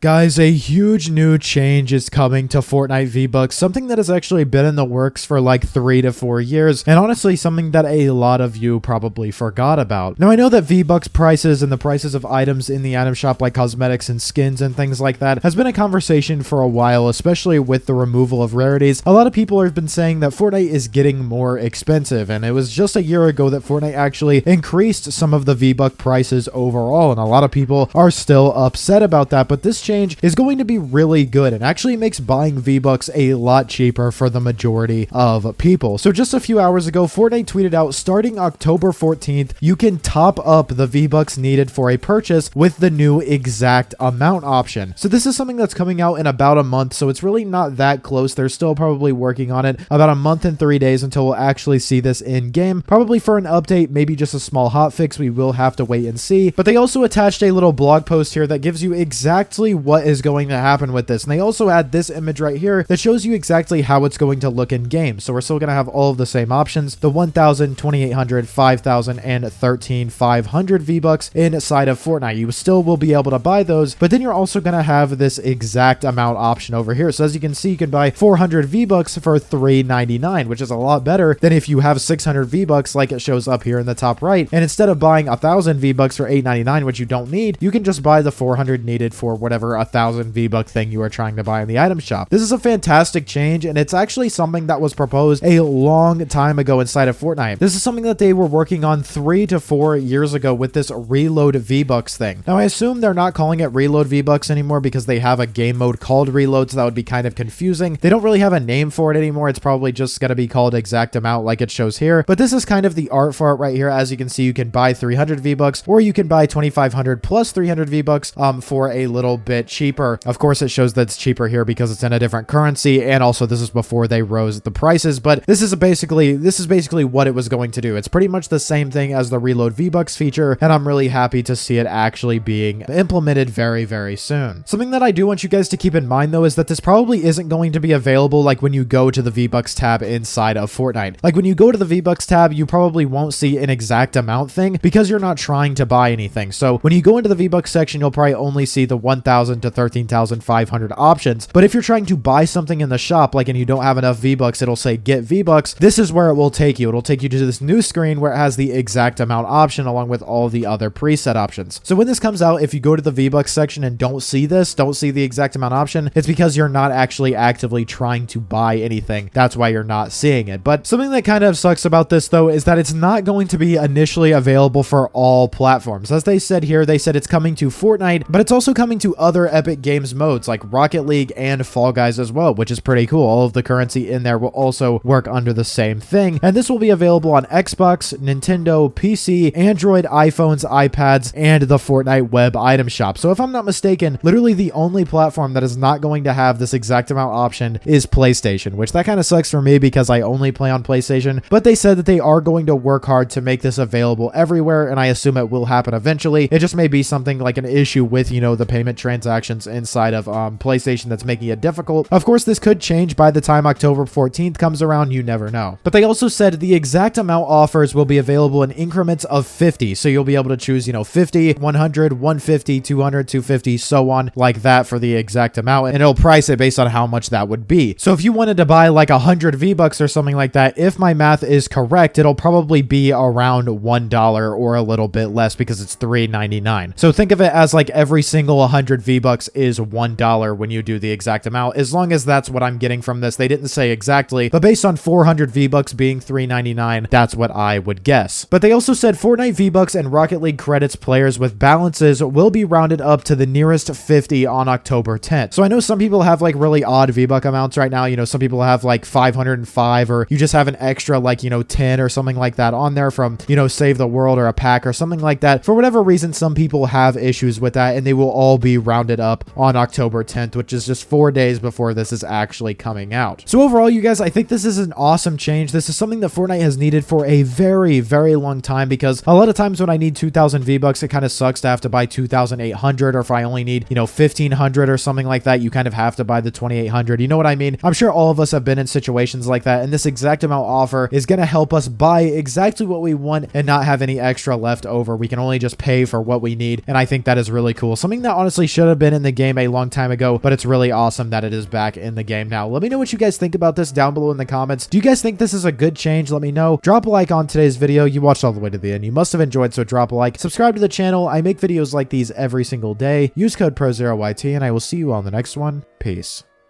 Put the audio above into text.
Guys, a huge new change is coming to Fortnite V-Bucks, something that has actually been in the works for like 3 to 4 years, and honestly something that a lot of you probably forgot about. Now, I know that V-Bucks prices and the prices of items in the item shop like cosmetics and skins and things like that has been a conversation for a while, especially with the removal of rarities. A lot of people have been saying that Fortnite is getting more expensive, and it was just a year ago that Fortnite actually increased some of the V-Buck prices overall, and a lot of people are still upset about that, but this change is going to be really good and actually makes buying V-Bucks a lot cheaper for the majority of people. So just a few hours ago, Fortnite tweeted out, starting October 14th, you can top up the V-Bucks needed for a purchase with the new exact amount option. So this is something that's coming out in about a month, so it's really not that close. They're still probably working on it. About a month and 3 days until we'll actually see this in game. Probably for an update, maybe just a small hotfix. We will have to wait and see. But they also attached a little blog post here that gives you exactly what is going to happen with this. And they also add this image right here that shows you exactly how it's going to look in game. So we're still going to have all of the same options, the 1,000, 2,800, 5,000, and 13,500 V-Bucks inside of Fortnite. You still will be able to buy those, but then you're also going to have this exact amount option over here. So as you can see, you can buy 400 V-Bucks for $3.99, which is a lot better than if you have 600 V-Bucks like it shows up here in the top right. And instead of buying 1,000 V-Bucks for $8.99, which you don't need, you can just buy the 400 needed for whatever 1,000 V-Buck thing you are trying to buy in the item shop. This is a fantastic change, and it's actually something that was proposed a long time ago inside of Fortnite. This is something that they were working on 3 to 4 years ago with this reload V-Bucks thing. Now, I assume they're not calling it reload V-Bucks anymore because they have a game mode called reload, so that would be kind of confusing. They don't really have a name for it anymore. It's probably just going to be called exact amount like it shows here, but this is kind of the art for it right here. As you can see, you can buy 300 V-Bucks, or you can buy 2,500 plus 300 V-Bucks for a little bit cheaper. Of course, it shows that it's cheaper here because it's in a different currency, and also this is before they rose the prices, but this is basically what it was going to do. It's pretty much the same thing as the reload V-Bucks feature, and I'm really happy to see it actually being implemented very, very soon. Something that I do want you guys to keep in mind though is that this probably isn't going to be available like when you go to the V-Bucks tab inside of Fortnite. Like when you go to the V-Bucks tab, you probably won't see an exact amount thing because you're not trying to buy anything. So when you go into the V-Bucks section, you'll probably only see the 1,000 to 13,500 options. But if you're trying to buy something in the shop, like, and you don't have enough V-Bucks, it'll say get V-Bucks. This is where it will take you. It'll take you to this new screen where it has the exact amount option along with all the other preset options. So when this comes out, if you go to the V-Bucks section and don't see the exact amount option, it's because you're not actually actively trying to buy anything. That's why you're not seeing it. But something that kind of sucks about this though is that it's not going to be initially available for all platforms. As they said here, they said it's coming to Fortnite, but it's also coming to other Epic Games modes like Rocket League and Fall Guys as well, which is pretty cool. All of the currency in there will also work under the same thing, and this will be available on Xbox, Nintendo, PC, Android, iPhones, iPads, and the Fortnite web item shop. So if I'm not mistaken, literally the only platform that is not going to have this exact amount option is PlayStation, which that kind of sucks for me because I only play on PlayStation, but they said that they are going to work hard to make this available everywhere, and I assume it will happen eventually. It just may be something like an issue with, you know, the payment transactions inside of PlayStation that's making it difficult. Of course, this could change by the time October 14th comes around. You never know. But they also said the exact amount offers will be available in increments of 50. So you'll be able to choose, you know, 50, 100, 150, 200, 250, so on like that for the exact amount. And it'll price it based on how much that would be. So if you wanted to buy like 100 V-Bucks or something like that, if my math is correct, it'll probably be around $1 or a little bit less because it's $3.99. So think of it as like every single 100 V-Bucks is $1 when you do the exact amount, as long as that's what I'm getting from this. They didn't say exactly, but based on 400 V-Bucks being $3.99, that's what I would guess. But they also said Fortnite V-Bucks and Rocket League credits players with balances will be rounded up to the nearest 50 on October 10th. So I know some people have like really odd V-Buck amounts right now. You know, some people have like 505, or you just have an extra like, you know, 10 or something like that on there from, you know, Save the World or a pack or something like that. For whatever reason, some people have issues with that, and they will all be rounded up on October 10th, which is just 4 days before this is actually coming out. So overall, you guys, I think this is an awesome change. This is something that Fortnite has needed for a very, very long time, because a lot of times when I need 2,000 V-Bucks, it kind of sucks to have to buy 2,800, or if I only need, you know, 1,500 or something like that, you kind of have to buy the 2,800. You know what I mean? I'm sure all of us have been in situations like that, and this exact amount offer is going to help us buy exactly what we want and not have any extra left over. We can only just pay for what we need, and I think that is really cool. Something that honestly should should have been in the game a long time ago, but it's really awesome that it is back in the game now. Let me know what you guys think about this down below in the comments. Do you guys think this is a good change? Let me know. Drop a like on today's video. You watched all the way to the end. You must have enjoyed, so drop a like. Subscribe to the channel. I make videos like these every single day. Use code PROZEROYT, and I will see you on the next one. Peace.